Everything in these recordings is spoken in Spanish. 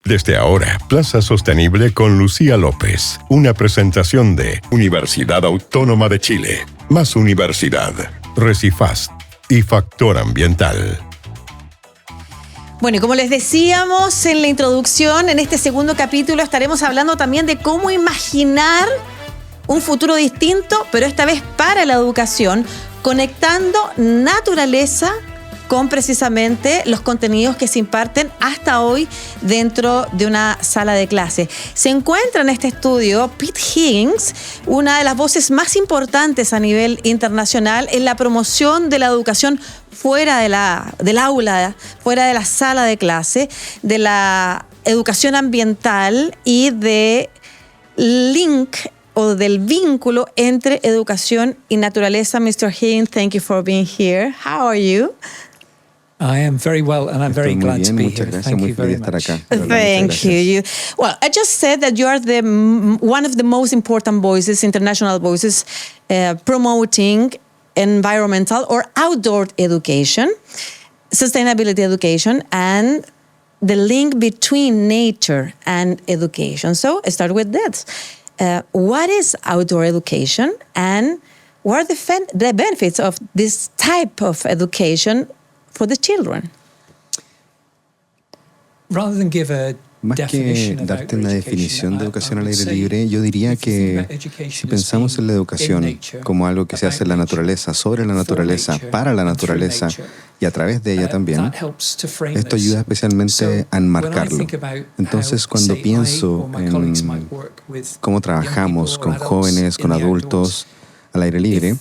Desde ahora, Plaza Sostenible con Lucía López. Una presentación de Universidad Autónoma de Chile, más Universidad, Recifast y Factor Ambiental. Bueno, y como les decíamos en la introducción, en este segundo capítulo estaremos hablando también de cómo imaginar un futuro distinto, pero esta vez para la educación, conectando naturaleza con precisamente los contenidos que se imparten hasta hoy dentro de una sala de clase. Se encuentra en este estudio Pete Higgins, una de las voces más importantes a nivel internacional en la promoción de la educación fuera del aula, fuera de la sala de clase, de la educación ambiental y de link o del vínculo entre educación y naturaleza. Mr. Higgins, thank you for being here. How are you? I am very well, and I'm very glad to be here. Thank you very much. Thank you. Well, I just said that you are one of the most important voices, international voices, promoting environmental or outdoor education, sustainability education, and the link between nature and education. So, I start with that. What is outdoor education, and what are the benefits of this type of education for the children? Rather than give a Más que darte una definición de educación al aire libre, yo diría que si pensamos en la educación como algo que se hace en la naturaleza, sobre la naturaleza, para la naturaleza y a través de ella también, esto ayuda especialmente a enmarcarlo. Entonces, cuando pienso en cómo trabajamos con jóvenes, con adultos al aire libre,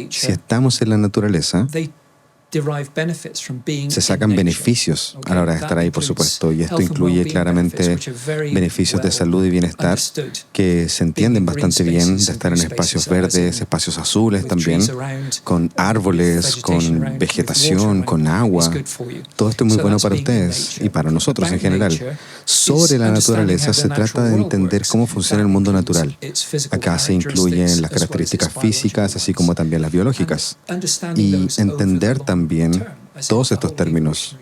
si estamos en la naturaleza, se sacan beneficios a la hora de estar ahí, por supuesto, y esto incluye claramente beneficios de salud y bienestar que se entienden bastante bien, de estar en espacios verdes, espacios azules también, con árboles, con vegetación, con agua. Todo esto es muy bueno para ustedes y para nosotros en general. Sobre la naturaleza se trata de entender cómo funciona el mundo natural. Acá se incluyen las características físicas, así como también las biológicas. Y entender también todos estos términos,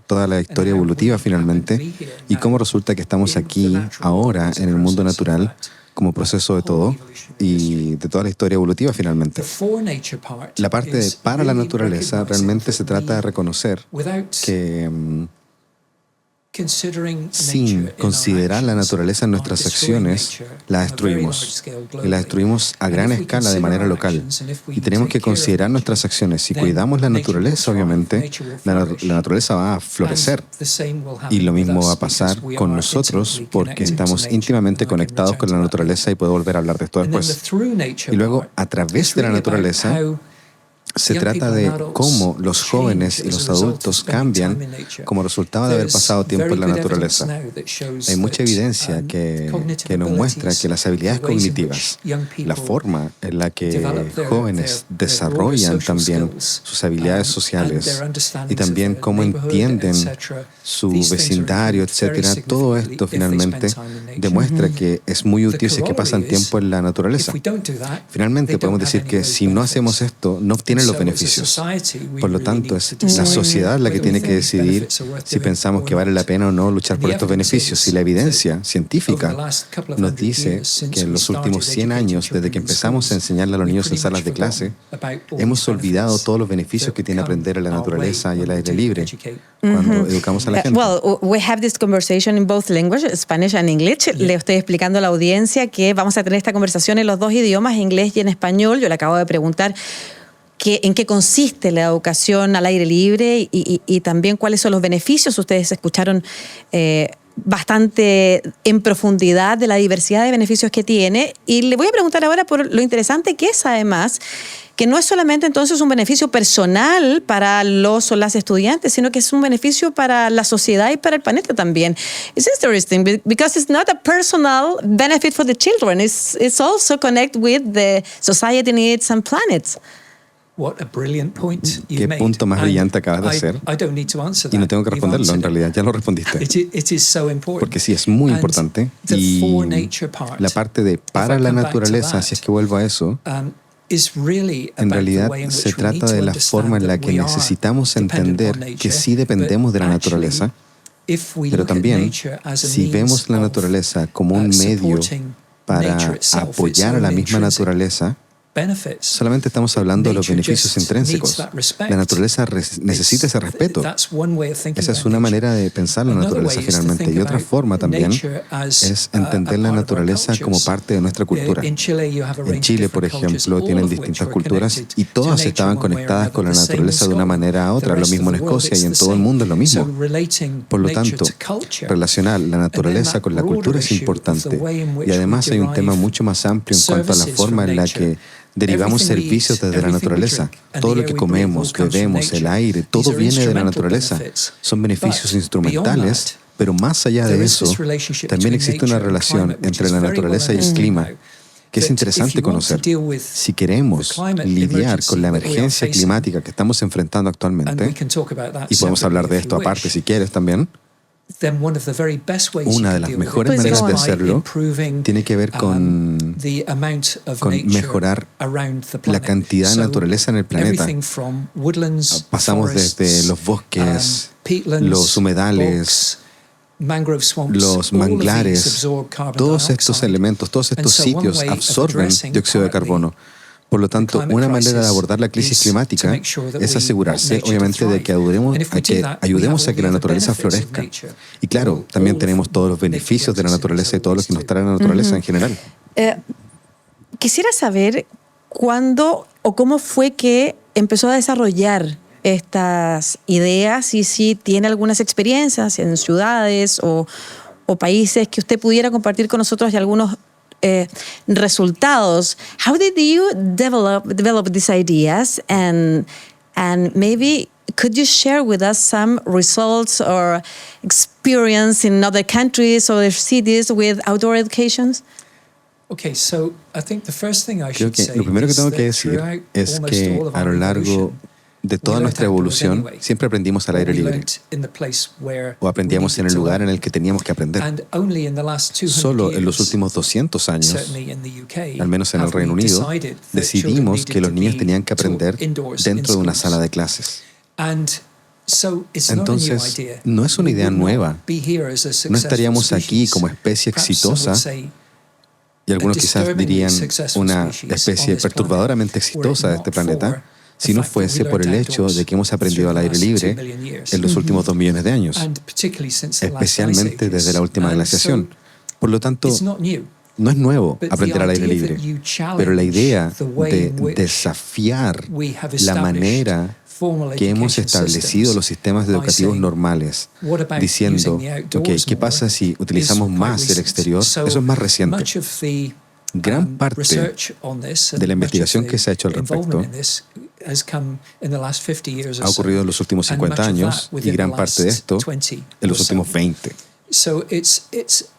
toda la historia evolutiva finalmente, y cómo resulta que estamos aquí ahora en el mundo natural como proceso de todo y de toda la historia evolutiva finalmente. La parte de para la naturaleza realmente se trata de reconocer que sin considerar la naturaleza en nuestras acciones, la destruimos. Y la destruimos a gran escala de manera local. Y tenemos que considerar nuestras acciones. Si cuidamos la naturaleza, obviamente, la naturaleza va a florecer. Y lo mismo va a pasar con nosotros porque estamos íntimamente conectados con la naturaleza, y puedo volver a hablar de esto después. Y luego, a través de la naturaleza, se trata de cómo los jóvenes y los adultos cambian como resultado de haber pasado tiempo en la naturaleza. Hay mucha evidencia que nos muestra que las habilidades cognitivas, la forma en la que jóvenes desarrollan también sus habilidades sociales y también cómo entienden su vecindario, etcétera, todo esto finalmente demuestra que es muy útil si es que pasan tiempo en la naturaleza. Finalmente podemos decir que si no hacemos esto, no obtienen los beneficios. Por lo tanto, es la sociedad la que tiene que decidir si pensamos que vale la pena o no luchar por estos beneficios. Y la evidencia científica nos dice que en los últimos 100 años, desde que empezamos a enseñarle a los niños en salas de clase, hemos olvidado todos los beneficios que tiene aprender en la naturaleza y el aire libre cuando educamos a la gente. Well, we have this conversation in both languages, Spanish and English. Le estoy explicando a la audiencia que vamos a tener esta conversación en los dos idiomas, inglés y en español. Yo le acabo de preguntar en qué consiste la educación al aire libre y también cuáles son los beneficios. Ustedes escucharon bastante en profundidad de la diversidad de beneficios que tiene. Y le voy a preguntar ahora por lo interesante que es, además, que no es solamente entonces un beneficio personal para los o las estudiantes, sino que es un beneficio para la sociedad y para el planeta también. It's interesting because it's not a personal benefit for the children. It's also connected with the society needs and planets. What a brilliant point ¿Qué punto más brillante acabas de hacer? Y no tengo que responderlo, en realidad, ya lo respondiste. Porque sí, es muy importante. Y la parte de para la naturaleza, si es que vuelvo a eso, en realidad se trata de la forma en la que necesitamos entender que sí dependemos de la naturaleza Pero también, si vemos la naturaleza como un medio para apoyar a la misma naturaleza, solamente estamos hablando de los beneficios intrínsecos. La naturaleza necesita ese respeto. Esa es una manera de pensar la naturaleza finalmente. Y otra forma también es entender la naturaleza como parte de nuestra cultura. En Chile, por ejemplo, tienen distintas culturas y todas estaban conectadas con la naturaleza de una manera a otra. Lo mismo en Escocia y en todo el mundo es lo mismo. Por lo tanto, relacionar la naturaleza con la cultura es importante. Y además hay un tema mucho más amplio en cuanto a la forma en la que derivamos servicios desde la naturaleza. Todo lo que comemos, bebemos, el aire, todo viene de la naturaleza. Son beneficios instrumentales, pero más allá de eso, también existe una relación entre la naturaleza y el clima, que es interesante conocer. Si queremos lidiar con la emergencia climática que estamos enfrentando actualmente, y podemos hablar de esto aparte si quieres también, una de las mejores maneras de hacerlo tiene que ver con mejorar la cantidad de naturaleza en el planeta. Pasamos desde los bosques, los humedales, los manglares, todos estos elementos, todos estos sitios absorben dióxido de carbono. Por lo tanto, una manera de abordar la crisis climática es asegurarse, obviamente, de que ayudemos a que la naturaleza florezca. Y claro, también tenemos todos los beneficios de la naturaleza y todo lo que nos trae la naturaleza en general. Quisiera saber cuándo o cómo fue que empezó a desarrollar estas ideas y si tiene algunas experiencias en ciudades o países que usted pudiera compartir con nosotros y algunos resultados. How did you develop these ideas, and maybe could you share with us some results or experience in other countries or cities with outdoor educations? Okay, so I think the first thing I Creo should que say lo primero que is tengo que that decir throughout es almost que all of a our lo largo evolution, de toda nuestra evolución siempre aprendimos al aire libre o aprendíamos en el lugar en el que teníamos que aprender. Solo en los últimos 200 años, al menos en el Reino Unido, decidimos que los niños tenían que aprender dentro de una sala de clases. Entonces, no es una idea nueva. No estaríamos aquí como especie exitosa, y algunos quizás dirían una especie perturbadoramente exitosa de este planeta, si no fuese por el hecho de que hemos aprendido al aire libre en los últimos 2 millones de años, especialmente desde la última glaciación. Por lo tanto, no es nuevo aprender al aire libre, pero la idea de desafiar la manera que hemos establecido los sistemas educativos normales, diciendo, ok, ¿qué pasa si utilizamos más el exterior? Eso es más reciente. Gran parte de la investigación que se ha hecho al respecto ha ocurrido en los últimos 50 años y gran parte de esto en los últimos 20.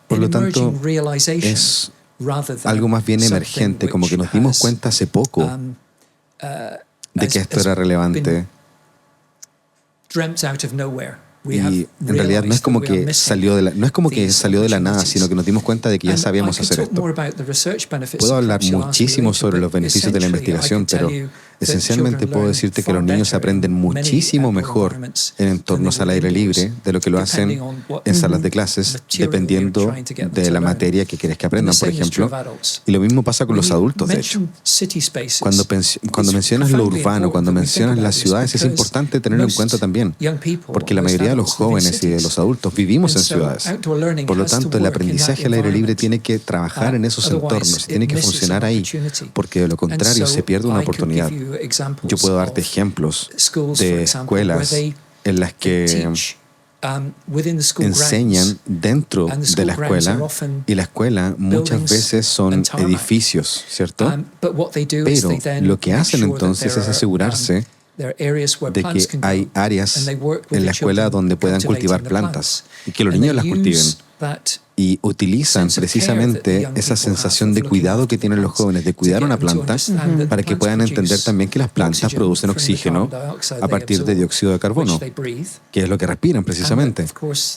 Por lo tanto, es algo más bien emergente, como que nos dimos cuenta hace poco de que esto era relevante. Y en realidad no es como que salió de la nada, sino que nos dimos cuenta de que ya sabíamos hacer esto. Puedo hablar muchísimo sobre los beneficios de la investigación, pero esencialmente puedo decirte que los niños aprenden muchísimo mejor en entornos al aire libre de lo que lo hacen en salas de clases, dependiendo de la materia que quieres que aprendan, por ejemplo. Y lo mismo pasa con los adultos, de hecho. Cuando mencionas lo urbano, cuando mencionas las ciudades, es importante tenerlo en cuenta también, porque la mayoría de los jóvenes y de los adultos vivimos en ciudades. Por lo tanto, el aprendizaje al aire libre tiene que trabajar en esos entornos, tiene que funcionar ahí, porque de lo contrario se pierde una oportunidad. Yo puedo darte ejemplos de escuelas en las que enseñan dentro de la escuela, y la escuela muchas veces son edificios, ¿cierto? Pero lo que hacen entonces es asegurarse de que hay áreas en la escuela donde puedan cultivar plantas y que los niños las cultiven. y utilizan precisamente esa sensación de cuidado que tienen los jóvenes, de cuidar una planta, para que puedan entender también que las plantas producen oxígeno a partir de dióxido de carbono, que es lo que respiran precisamente.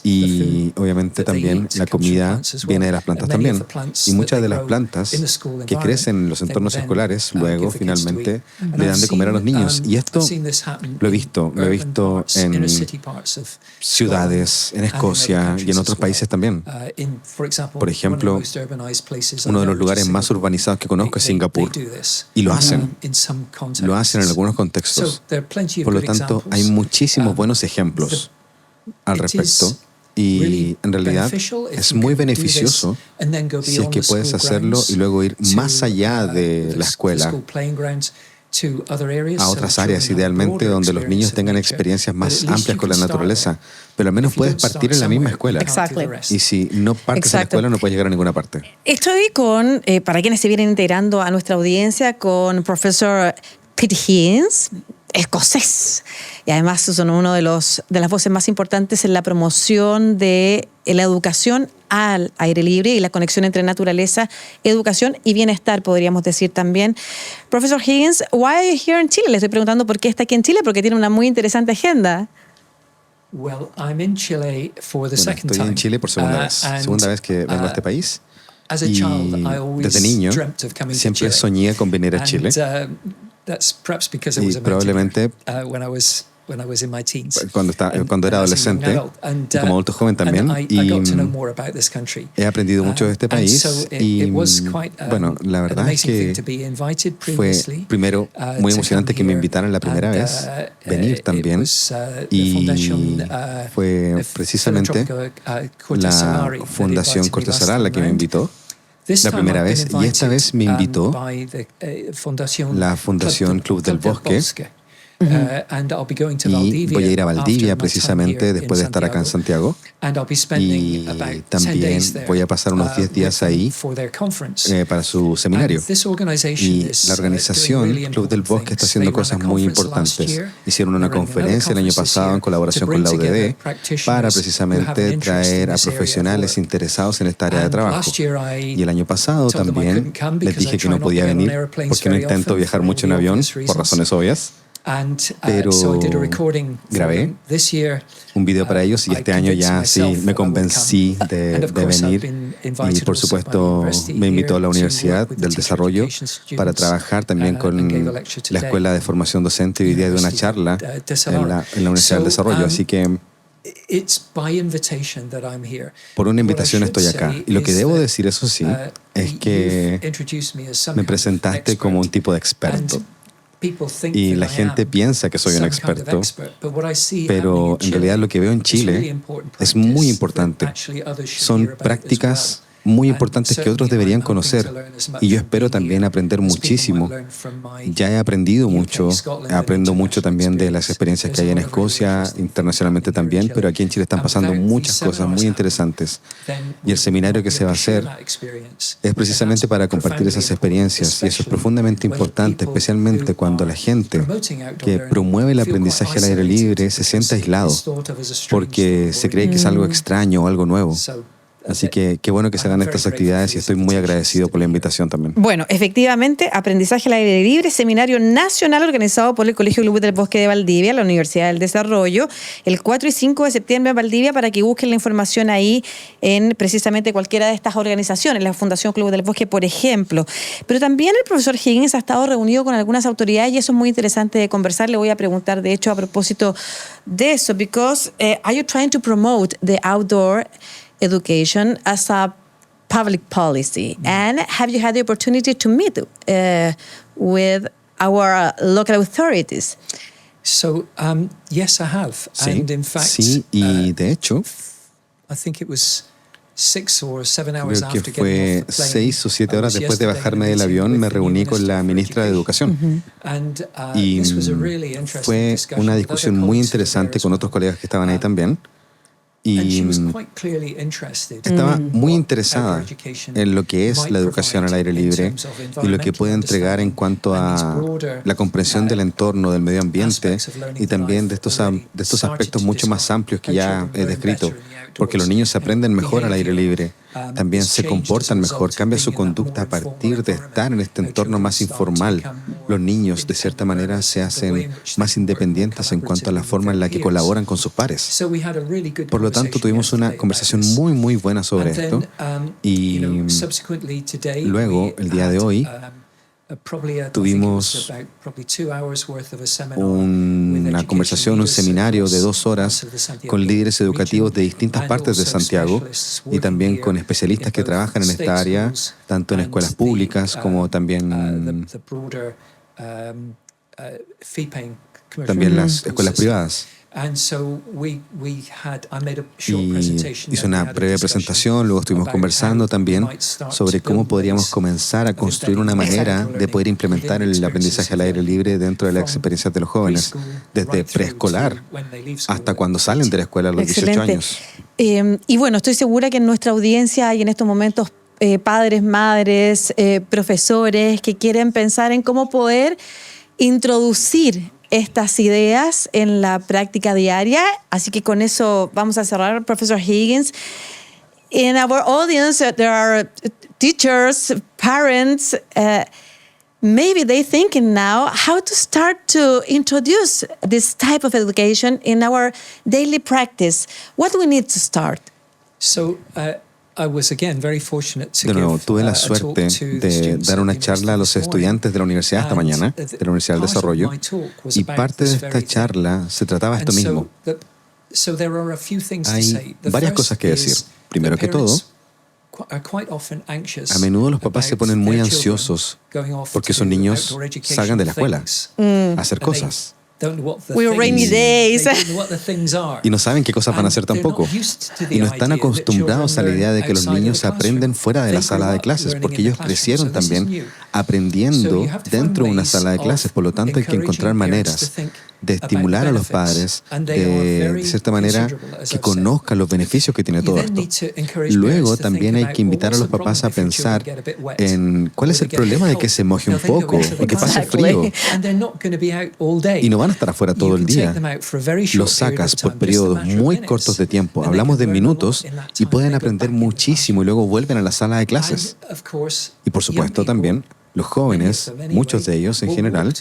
Y obviamente también la comida viene de las plantas también. Y muchas de las plantas que crecen en los entornos escolares luego finalmente le dan de comer a los niños. Y esto lo he visto en ciudades, en Escocia y en otros países también. Por ejemplo, uno de los lugares más urbanizados que conozco es Singapur, y lo hacen en algunos contextos. Por lo tanto, hay muchísimos buenos ejemplos al respecto, y en realidad es muy beneficioso si es que puedes hacerlo y luego ir más allá de la escuela a otras áreas, idealmente donde los niños tengan experiencias más amplias con la naturaleza, pero al menos puedes partir en la misma escuela. Y si no partes en la escuela, no puedes llegar a ninguna parte. Estoy con, para quienes se vienen integrando a nuestra audiencia, con profesor Pete Higgins, escocés. Y además son uno de las voces más importantes en la promoción de la educación al aire libre y la conexión entre naturaleza, educación y bienestar, podríamos decir también. Profesor Higgins, why are you here in Chile? Le estoy preguntando por qué está aquí en Chile, porque tiene una muy interesante agenda. Estoy en Chile por segunda vez que vengo a este país. Y desde niño siempre soñé con venir a Chile. Y probablemente cuando era adolescente, y como adulto joven también, y he aprendido mucho de este país. Y bueno, la verdad es que fue primero muy emocionante que me invitaran la primera vez, venir también, y fue precisamente la Fundación Cortesará la que me invitó la primera vez, y esta vez me invitó la Fundación Club del Bosque. Y voy a ir a Valdivia precisamente después de estar acá en Santiago, y también voy a pasar unos 10 días ahí para su seminario. Y la organización Club del Bosque está haciendo cosas muy importantes. Hicieron una conferencia el año pasado en colaboración con la UDD para precisamente traer a profesionales interesados en esta área de trabajo. Y el año pasado también les dije que no podía venir porque no intento viajar mucho en avión por razones obvias. Pero grabé un video para ellos, y este año ya sí me convencí de venir, y por supuesto me invitó a la Universidad del Desarrollo para trabajar también con la Escuela de Formación Docente, y hoy día de una charla en la Universidad del Desarrollo, así que por una invitación estoy acá. Y lo que debo decir, eso sí, es que me presentaste como un tipo de experto. Y la gente piensa que soy un experto, pero en realidad lo que veo en Chile es muy importante. Son prácticas muy importantes que otros deberían conocer, y yo espero también aprender muchísimo. Ya he aprendido mucho, aprendo mucho también de las experiencias que hay en Escocia, internacionalmente también, pero aquí en Chile están pasando muchas cosas muy interesantes, y el seminario que se va a hacer es precisamente para compartir esas experiencias, y eso es profundamente importante, especialmente cuando la gente que promueve el aprendizaje al aire libre se siente aislado porque se cree que es algo extraño o algo nuevo. Así que qué bueno que se hagan estas actividades, y estoy muy agradecido por la invitación también. Bueno, efectivamente, Aprendizaje al Aire Libre, seminario nacional organizado por el Colegio Club del Bosque de Valdivia, la Universidad del Desarrollo, el 4 y 5 de septiembre en Valdivia, para que busquen la información ahí en precisamente cualquiera de estas organizaciones, la Fundación Club del Bosque, por ejemplo. Pero también el profesor Higgins ha estado reunido con algunas autoridades, y eso es muy interesante de conversar. Le voy a preguntar, de hecho, a propósito de eso, because are you trying to promote the outdoor education as a public policy? And have you had the opportunity to meet with our local authorities? So, yes, I have. Sí, and in fact, sí, y de hecho, I think it was 6 or 7 creo hours que after fue getting off the plane. 6 o 7 horas después de bajarme del avión, me reuní con la ministra de Educación. Y fue una discusión muy interesante con otros colegas que estaban ahí también. Y estaba muy interesada en lo que es la educación al aire libre y lo que puede entregar en cuanto a la comprensión del entorno, del medio ambiente, y también de estos aspectos mucho más amplios que ya he descrito. porque los niños aprenden mejor al aire libre. También se comportan mejor, cambia su conducta a partir de estar en este entorno más informal. Los niños, de cierta manera, se hacen más independientes en cuanto a la forma en la que colaboran con sus pares. Por lo tanto, tuvimos una conversación muy, muy buena sobre esto. Y luego, el día de hoy, tuvimos una conversación, un seminario de 2 horas con líderes educativos de distintas partes de Santiago y también con especialistas que trabajan en esta área, tanto en escuelas públicas como también las escuelas privadas. Y hice una breve presentación, luego estuvimos conversando también sobre cómo podríamos comenzar a construir una manera de poder implementar el aprendizaje al aire libre dentro de las experiencias de los jóvenes, desde preescolar hasta cuando salen de la escuela a los 18 años. Y bueno, estoy segura que en nuestra audiencia hay en estos momentos padres, madres, profesores que quieren pensar en cómo poder introducir estas ideas en la práctica diaria. Así que con eso vamos a cerrar, Professor Higgins. In our audience, there are teachers, parents, maybe they're thinking now how to start to introduce this type of education in our daily practice. What do we need to start? De nuevo, tuve la suerte de dar una charla a los estudiantes de la universidad esta mañana, de la Universidad del Desarrollo, y parte de esta charla se trataba de esto mismo. Hay varias cosas que decir. Primero que todo, a menudo los papás se ponen muy ansiosos porque sus niños salgan de la escuela a hacer cosas. Rainy days. Y no saben qué cosas van a hacer tampoco. Y no están acostumbrados a la idea de que los niños aprenden fuera de la sala de clases, porque ellos crecieron también aprendiendo dentro de una sala de clases. Por lo tanto, hay que encontrar maneras de estimular a los padres, de cierta manera, que conozcan los beneficios que tiene todo esto. Luego, también hay que invitar a los papás a pensar en cuál es el problema de que se moje un poco o que pase frío. Y no van a estar afuera todo el día. Los sacas por periodos muy cortos de tiempo. Hablamos de minutos y pueden aprender muchísimo y luego vuelven a la sala de clases. Y por supuesto también, los jóvenes, muchos de ellos en general,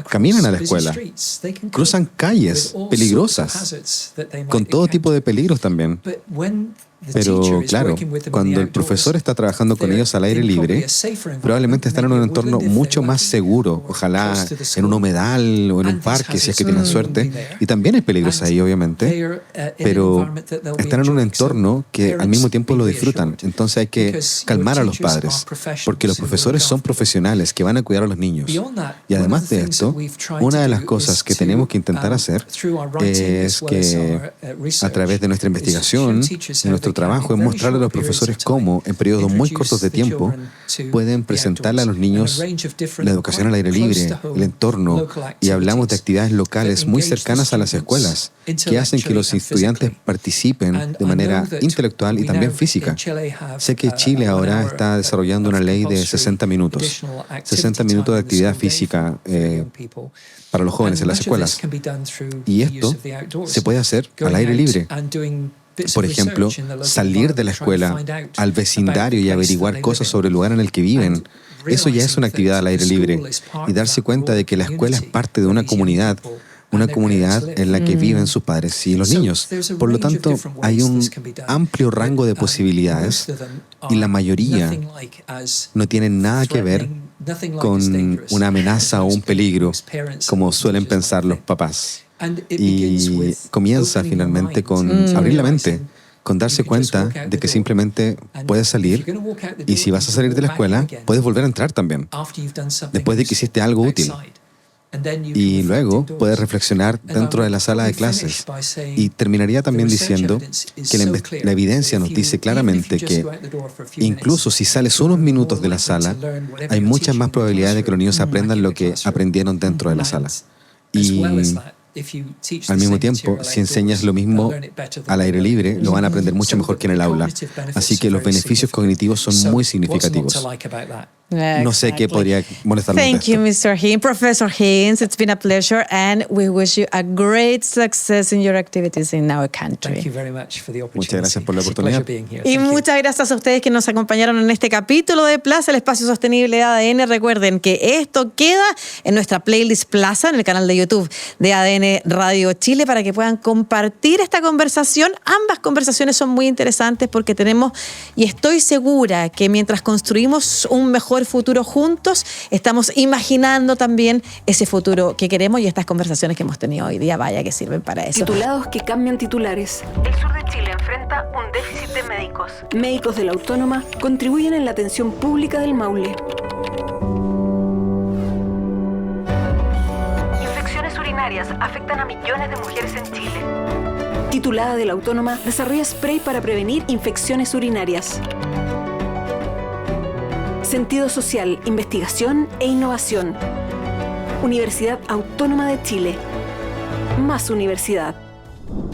caminan a la escuela, cruzan calles peligrosas, con todo tipo de peligros también. Pero claro, cuando el profesor está trabajando con ellos al aire libre, probablemente están en un entorno mucho más seguro, ojalá en un humedal o en un parque, si es que tienen suerte. Y también hay peligros ahí, obviamente, pero están en un entorno que al mismo tiempo lo disfrutan. Entonces hay que calmar a los padres, porque los profesores son profesionales que van a cuidar a los niños. Y además de esto, una de las cosas que tenemos que intentar hacer es que a través de nuestra investigación, de nuestro trabajo, es mostrarle a los profesores cómo, en periodos muy cortos de tiempo, pueden presentarle a los niños la educación al aire libre, el entorno, y hablamos de actividades locales muy cercanas a las escuelas, que hacen que los estudiantes participen de manera intelectual y también física. Sé que Chile ahora está desarrollando una ley de 60 minutos, 60 minutos de actividad física para los jóvenes en las escuelas. Y esto se puede hacer al aire libre. Por ejemplo, salir de la escuela al vecindario y averiguar cosas sobre el lugar en el que viven. Eso ya es una actividad al aire libre. Y darse cuenta de que la escuela es parte de una comunidad en la que viven sus padres y los niños. Por lo tanto, hay un amplio rango de posibilidades y la mayoría no tienen nada que ver con una amenaza o un peligro, como suelen pensar los papás. Y comienza finalmente con abrir la mente, con darse cuenta de que simplemente puedes salir y si vas a salir de la escuela, puedes volver a entrar también, después de que hiciste algo útil. Y luego puedes reflexionar dentro de la sala de clases. Y terminaría también diciendo que la evidencia nos dice claramente que incluso si sales unos minutos de la sala, hay muchas más probabilidades de que los niños aprendan lo que aprendieron dentro de la sala. Y al mismo tiempo, si enseñas lo mismo al aire libre, lo van a aprender mucho mejor que en el aula. Así que los beneficios cognitivos son muy significativos. No sé qué podría molestarme. Thank you, Mr. Haynes. Professor Haynes, it's been a pleasure, and we wish you a great success in your activities in our country. Thank you very much for the opportunity. Muchas gracias por la oportunidad. Y muchas gracias a ustedes que nos acompañaron en este capítulo de Plaza, el espacio sostenible de ADN. Recuerden que esto queda en nuestra playlist Plaza, en el canal de YouTube de ADN Radio Chile, para que puedan compartir esta conversación. Ambas conversaciones son muy interesantes porque tenemos, y estoy segura que mientras construimos un mejor futuro juntos, estamos imaginando también ese futuro que queremos, y estas conversaciones que hemos tenido hoy día, vaya que sirven para eso. Titulados que cambian titulares. El sur de Chile enfrenta un déficit de médicos. Médicos de la Autónoma contribuyen en la atención pública del Maule. Infecciones urinarias afectan a millones de mujeres en Chile. Titulada de la Autónoma desarrolla spray para prevenir infecciones urinarias. Sentido social, investigación e innovación. Universidad Autónoma de Chile. Más universidad.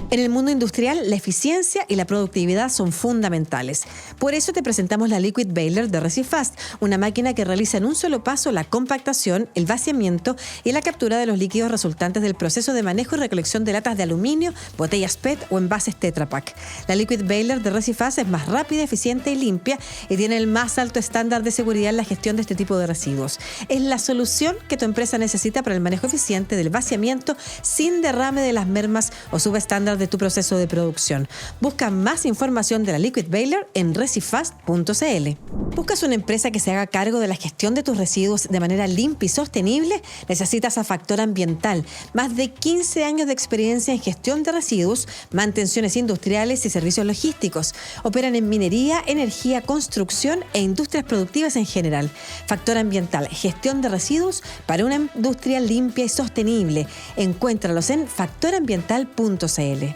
En el mundo industrial, la eficiencia y la productividad son fundamentales. Por eso te presentamos la Liquid Baler de Recifast, una máquina que realiza en un solo paso la compactación, el vaciamiento y la captura de los líquidos resultantes del proceso de manejo y recolección de latas de aluminio, botellas PET o envases Tetra Pak. La Liquid Baler de Recifast es más rápida, eficiente y limpia, y tiene el más alto estándar de seguridad en la gestión de este tipo de residuos. Es la solución que tu empresa necesita para el manejo eficiente del vaciamiento sin derrame de las mermas o subestándar de tu proceso de producción. Busca más información de la Liquid Baler en recifast.cl. ¿Buscas una empresa que se haga cargo de la gestión de tus residuos de manera limpia y sostenible? Necesitas a Factor Ambiental. Más de 15 años de experiencia en gestión de residuos, mantenciones industriales y servicios logísticos. Operan en minería, energía, construcción e industrias productivas en general. Factor Ambiental, gestión de residuos para una industria limpia y sostenible. Encuéntralos en factorambiental.cl.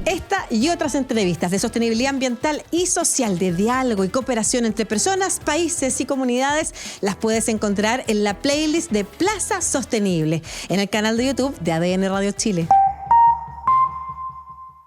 Esta y otras entrevistas de sostenibilidad ambiental y social, de diálogo y cooperación entre personas, países y comunidades las puedes encontrar en la playlist de Plaza Sostenible en el canal de YouTube de ADN Radio Chile.